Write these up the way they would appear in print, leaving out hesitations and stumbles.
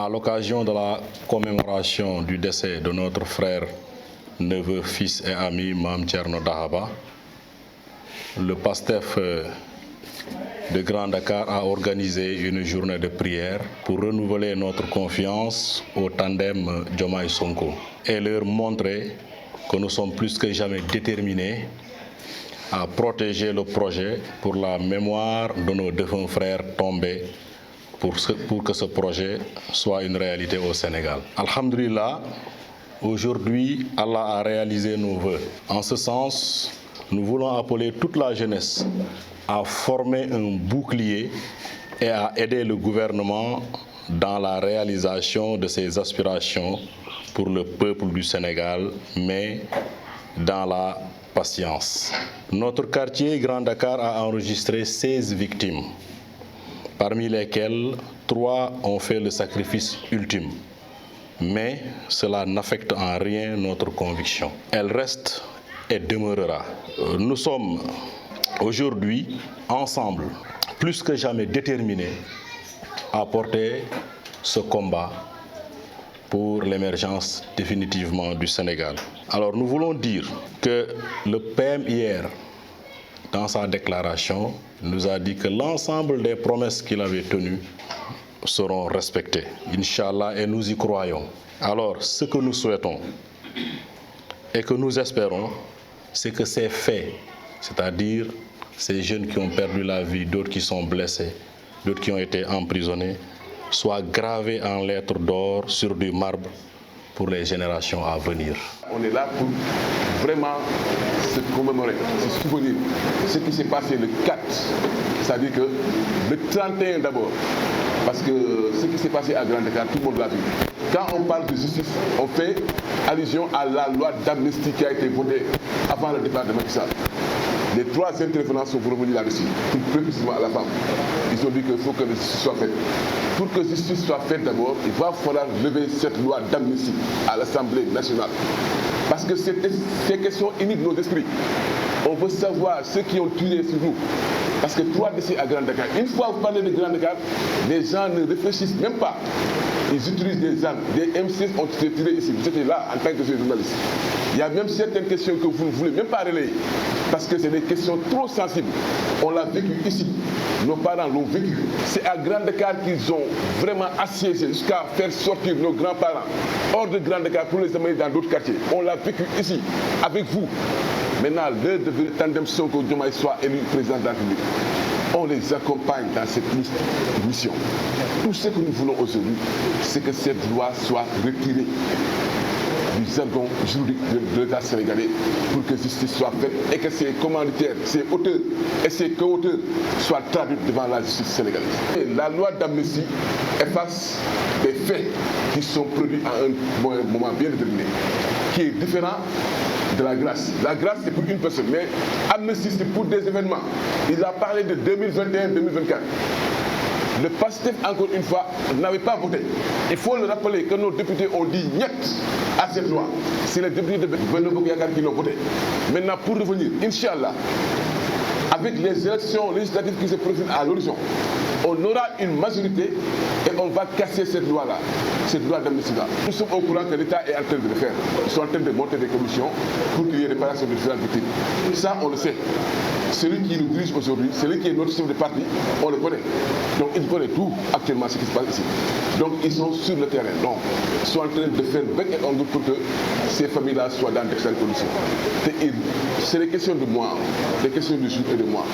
À l'occasion de la commémoration du décès de notre frère, neveu, fils et ami Mame Thierno Dahaba, le PASTEF de Grand Dakar a organisé une journée de prière pour renouveler notre confiance au tandem Diomaye Sonko et leur montrer que nous sommes plus que jamais déterminés à protéger le projet pour la mémoire de nos défunts frères tombés pour que ce projet soit une réalité au Sénégal. Alhamdulillah, aujourd'hui, Allah a réalisé nos vœux. En ce sens, nous voulons appeler toute la jeunesse à former un bouclier et à aider le gouvernement dans la réalisation de ses aspirations pour le peuple du Sénégal, mais dans la patience. Notre quartier Grand Dakar a enregistré 16 victimes, parmi lesquelles 3 ont fait le sacrifice ultime. Mais cela n'affecte en rien notre conviction. Elle reste et demeurera. Nous sommes aujourd'hui, ensemble, plus que jamais déterminés à porter ce combat pour l'émergence définitivement du Sénégal. Alors nous voulons dire que le PM hier, dans sa déclaration, nous a dit que l'ensemble des promesses qu'il avait tenues seront respectées, Inch'Allah, et nous y croyons. Alors ce que nous souhaitons et que nous espérons, c'est que ces faits, c'est-à-dire ces jeunes qui ont perdu la vie, d'autres qui sont blessés, d'autres qui ont été emprisonnés, soient gravés en lettres d'or sur du marbre pour les générations à venir. On est là pour vraiment se commémorer, se souvenir de ce qui s'est passé le 4, c'est-à-dire que le 31 d'abord, parce que ce qui s'est passé à Grand Dakar, tout le monde l'a vu. Quand on parle de justice, on fait allusion à la loi d'amnistie qui a été votée avant le départ de Macky Sall. Les 3 intervenants sont revenus là-dessus, plus précisément à la femme. Ils ont dit qu'il faut que la justice soit faite. Pour que la justice soit faite d'abord, il va falloir lever cette loi d'amnistie à l'Assemblée nationale. Parce que c'est question unique de nos esprits. On veut savoir ceux qui ont tiré sur nous. Parce que 3 décès à Grand Dakar. Une fois que vous parlez de Grand Dakar, les gens ne réfléchissent même pas. Ils utilisent des armes. Des M6 ont été tirés ici. Vous étiez là en tant que journaliste. Il y a même certaines questions que vous ne voulez même pas relayer. Parce que c'est des questions trop sensibles. On l'a vécu ici. Nos parents l'ont vécu. C'est à Grand Dakar qu'ils ont vraiment assiégé jusqu'à faire sortir nos grands-parents hors de Grand Dakar pour les amener dans d'autres quartiers. On l'a vécu ici, avec vous. Maintenant, l'heure de tandem Sonko Diomaye soit élu président de la République. On les accompagne dans cette mission. Tout ce que nous voulons aujourd'hui, c'est que cette loi soit retirée du jargon juridique de l'État sénégalais pour que justice soit faite et que ces commanditaires, ces auteurs et ces co-auteurs soient traduits devant la justice sénégalaise. Et la loi d'amnistie efface des faits qui sont produits à un moment bien déterminé, qui est différent de la grâce. La grâce, c'est pour une personne, mais amnistie, c'est pour des événements. Il a parlé de 2021-2024. Le PASTEF, encore une fois, n'avait pas voté. Il faut le rappeler que nos députés ont dit « niet » à cette loi. C'est les députés de Benno Bokk Yakaar qui l'ont voté. Maintenant, pour revenir, Inch'Allah, avec les élections législatives qui se profilent à l'horizon, on aura une majorité et on va casser cette loi-là, cette loi d'amnistie-là. Nous sommes au courant que l'État est en train de le faire. Ils sont en train de monter des commissions pour qu'il y ait réparation de différentes victimes. Ça, on le sait. Celui qui nous dirige aujourd'hui, celui qui est notre chef de parti, on le connaît. Donc il connaît tout actuellement ce qui se passe ici. Donc ils sont sur le terrain. Donc ils sont en train de faire bec et ongle pour que ces familles-là soient dans d'excellentes conditions. C'est des questions de moi, des questions de jour et de moi.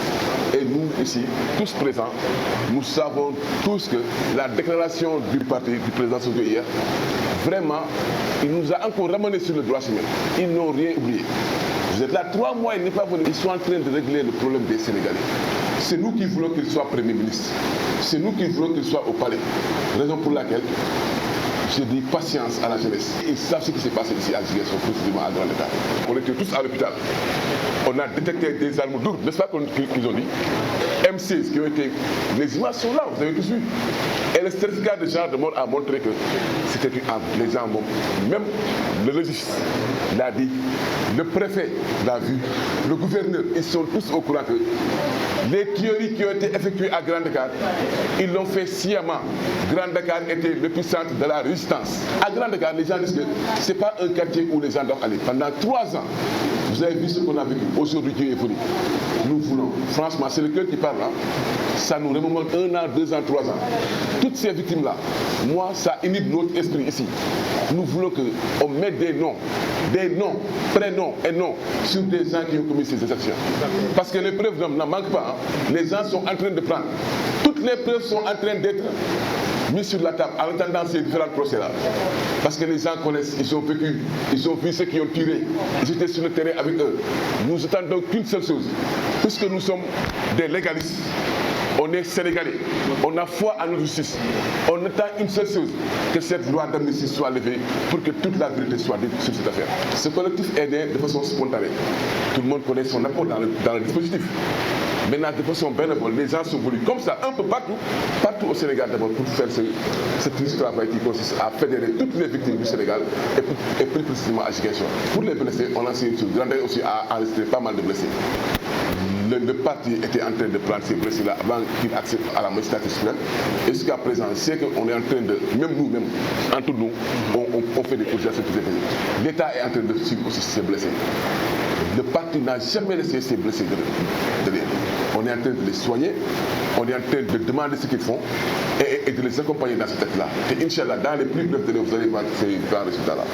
Et nous ici, tous présents, nous savons tous que la déclaration du parti, du président Sonko hier, vraiment, il nous a encore ramené sur le droit chemin. Ils n'ont rien oublié. Vous êtes là 3 mois, il n'est pas venu. Ils sont en train de régler le problème des Sénégalais. C'est nous qui voulons qu'il soit Premier ministre. C'est nous qui voulons qu'il soit au palais. Raison pour laquelle je dis patience à la jeunesse. Ils savent ce qui s'est passé ici à Ziguinchor, précisément à Grand Dakar. On était tous à l'hôpital. On a détecté des armes lourdes, n'est-ce pas qu'ils ont dit? M16 qui ont été... Les images sont là, vous avez tous vu. Et le certificat de genre de mort a montré que c'était une arme. Les gens, même le légiste l'a dit, le préfet l'a vu, le gouverneur, ils sont tous au courant que les tueries qui ont été effectuées à Grand Dakar, ils l'ont fait sciemment. Grand Dakar était l'épicentre de la résistance. À Grand Dakar, les gens disent que ce n'est pas un quartier où les gens doivent aller. Pendant 3 ans, vous avez vu ce qu'on a vécu. Aujourd'hui, Dieu est venu. Nous voulons, franchement, c'est le cœur qui parle. Hein. Ça nous remonte 1 an, 2 ans, 3 ans. Toutes ces victimes-là, moi, ça inhibe notre esprit ici. Nous voulons qu'on mette des noms, prénoms et noms sur des gens qui ont commis ces actions. Parce que les preuves n'en manquent pas. Hein. Les gens sont en train de prendre. Toutes les preuves sont en train d'être mises sur la table en attendant ces différents procès-là. Parce que les gens connaissent, ils ont vécu, ils ont vu ceux qui ont tiré, ils étaient sur le terrain avec eux. Nous attendons qu'une seule chose, puisque nous sommes des légalistes. On est sénégalais, on a foi en notre justice. On attend une seule chose, que cette loi d'amnistie soit levée pour que toute la vérité soit dite sur cette affaire. Ce collectif est né de façon spontanée. Tout le monde connaît son apport dans le dispositif. Maintenant, de façon bénévole, les gens sont venus comme ça, un peu partout au Sénégal d'abord, pour faire ce triste travail qui consiste à fédérer toutes les victimes du Sénégal et plus précisément à Ziguinchor. Pour les blessés, on a essayé de Grand Dakar aussi à enregistrer pas mal de blessés. Le parti était en train de prendre ces blessés-là avant qu'il accède à la magistrature suprême. Et jusqu'à présent, c'est qu'on est en train de, même nous-mêmes, entre nous, on fait des projets sur tous les blessés. L'État est en train de suivre aussi ces blessés. Le parti n'a jamais laissé ces blessés derrière. On est en train de les soigner, on est en train de demander ce qu'ils font et de les accompagner dans cette tête-là. Et Inch'Allah, dans les plus brefs délais, vous allez voir ces grands résultats-là.